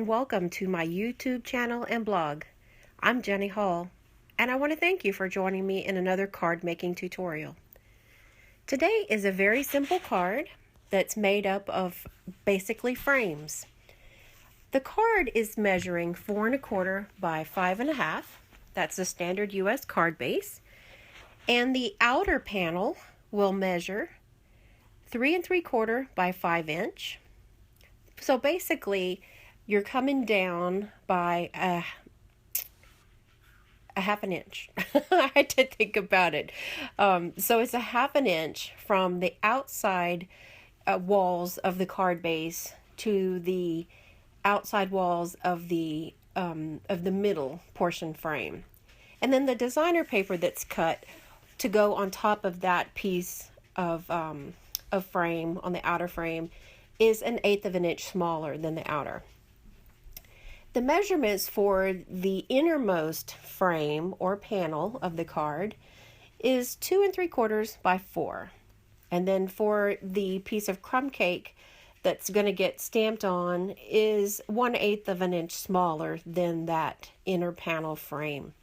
welcome to my YouTube channel and blog. I'm Jenny Hall, and I want to thank you for joining me in another card making tutorial. Today is a very simple card that's made up of basically frames. The card is measuring 4 1/4 by 5 1/2. That's the standard US card base. And the outer panel will measure 3 3/4 by 5 inch. So basically, you're coming down by a half an inch. I had to think about it. So it's a half an inch from the outside walls of the card base to the outside walls of the middle portion frame. And then the designer paper that's cut to go on top of that piece of frame on the outer frame is 1/8 of an inch smaller than the outer. The measurements for the innermost frame or panel of the card is 2 3/4 by 4. And then for the piece of crumb cake that's going to get stamped on is 1/8 of an inch smaller than that inner panel frame.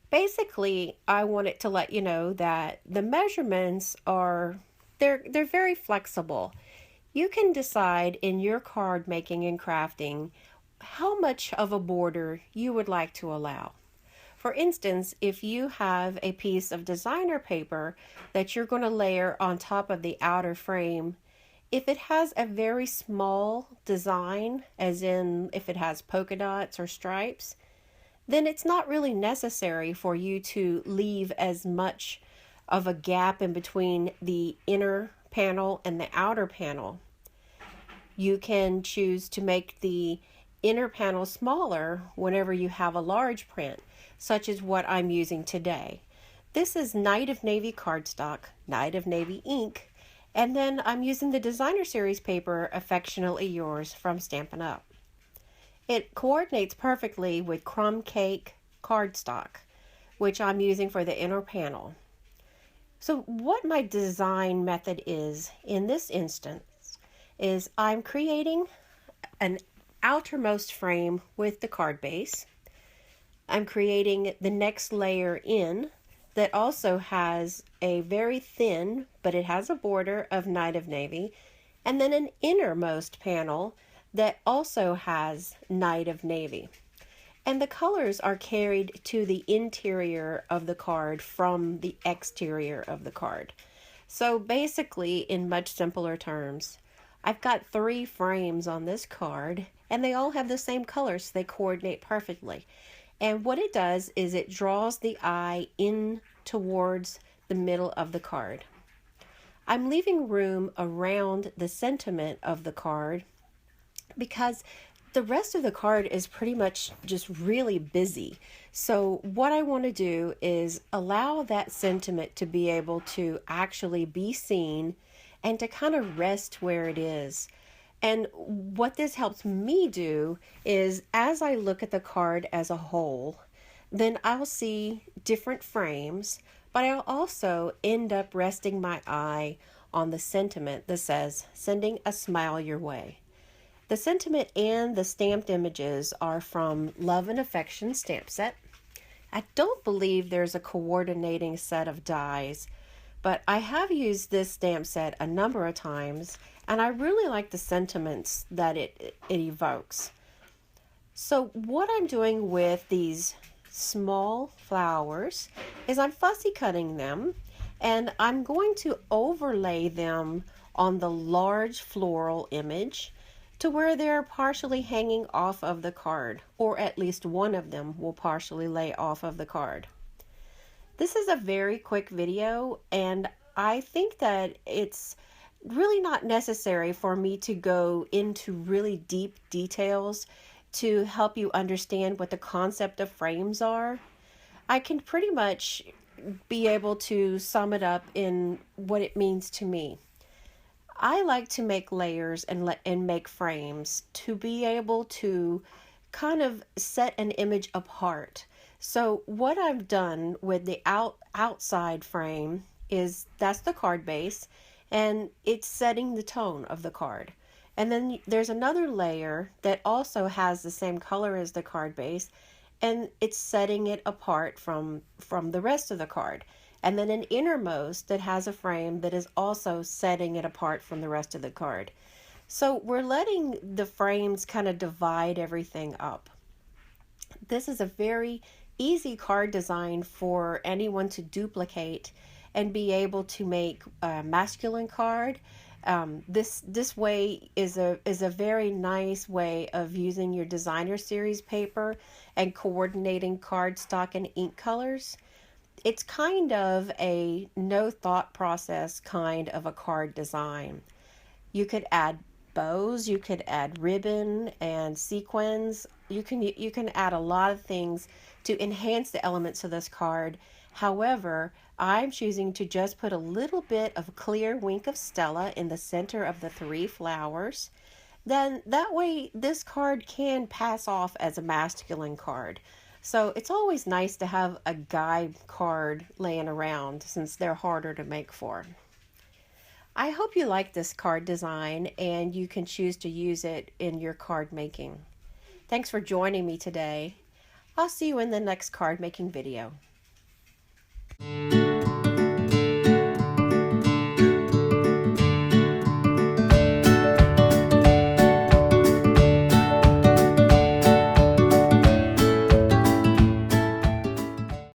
Basically, I wanted to let you know that the measurements are they're very flexible. You can decide in your card making and crafting how much of a border you would like to allow. For instance, if you have a piece of designer paper that you're going to layer on top of the outer frame, if it has a very small design, as in if it has polka dots or stripes, then it's not really necessary for you to leave as much of a gap in between the inner panel and the outer panel. You can choose to make the inner panel smaller whenever you have a large print, such as what I'm using today. This is Night of Navy cardstock, Night of Navy ink, and then I'm using the designer series paper Affectionately Yours from Stampin Up. It coordinates perfectly with crumb cake cardstock, which I'm using for the inner panel. So what my design method is in this instance is I'm creating an outermost frame with the card base. I'm creating the next layer in that also has a very thin, but it has a border of Night of Navy, and then an innermost panel that also has Night of Navy. And the colors are carried to the interior of the card from the exterior of the card. So basically, in much simpler terms, I've got 3 frames on this card, and they all have the same colors, so they coordinate perfectly. And what it does is it draws the eye in towards the middle of the card. I'm leaving room around the sentiment of the card because the rest of the card is pretty much just really busy. So what I want to do is allow that sentiment to be able to actually be seen and to kind of rest where it is. And what this helps me do is as I look at the card as a whole, then I'll see different frames, but I'll also end up resting my eye on the sentiment that says, sending a smile your way. The sentiment and the stamped images are from Love and Affection stamp set. I don't believe there's a coordinating set of dies, but I have used this stamp set a number of times, and I really like the sentiments that it evokes. So what I'm doing with these small flowers is I'm fussy cutting them, and I'm going to overlay them on the large floral image to where they're partially hanging off of the card, or at least one of them will partially lay off of the card. This is a very quick video, and I think that it's really not necessary for me to go into really deep details to help you understand what the concept of frames are. I can pretty much be able to sum it up in what it means to me. I like to make layers and make frames to be able to kind of set an image apart. So what I've done with the outside frame is that's the card base, and it's setting the tone of the card. And then there's another layer that also has the same color as the card base, and it's setting it apart from the rest of the card. And then an innermost that has a frame that is also setting it apart from the rest of the card. So we're letting the frames kind of divide everything up. This is a very easy card design for anyone to duplicate and be able to make a masculine card. This way is a very nice way of using your designer series paper and coordinating cardstock and ink colors. It's kind of a no thought process kind of a card design. You could add bows, you could add ribbon and sequins. You can add a lot of things to enhance the elements of this card. However, I'm choosing to just put a little bit of clear wink of Stella in the center of the three flowers. Then that way this card can pass off as a masculine card. So it's always nice to have a guide card laying around since they're harder to make for. I hope you like this card design and you can choose to use it in your card making. Thanks for joining me today. I'll see you in the next card making video.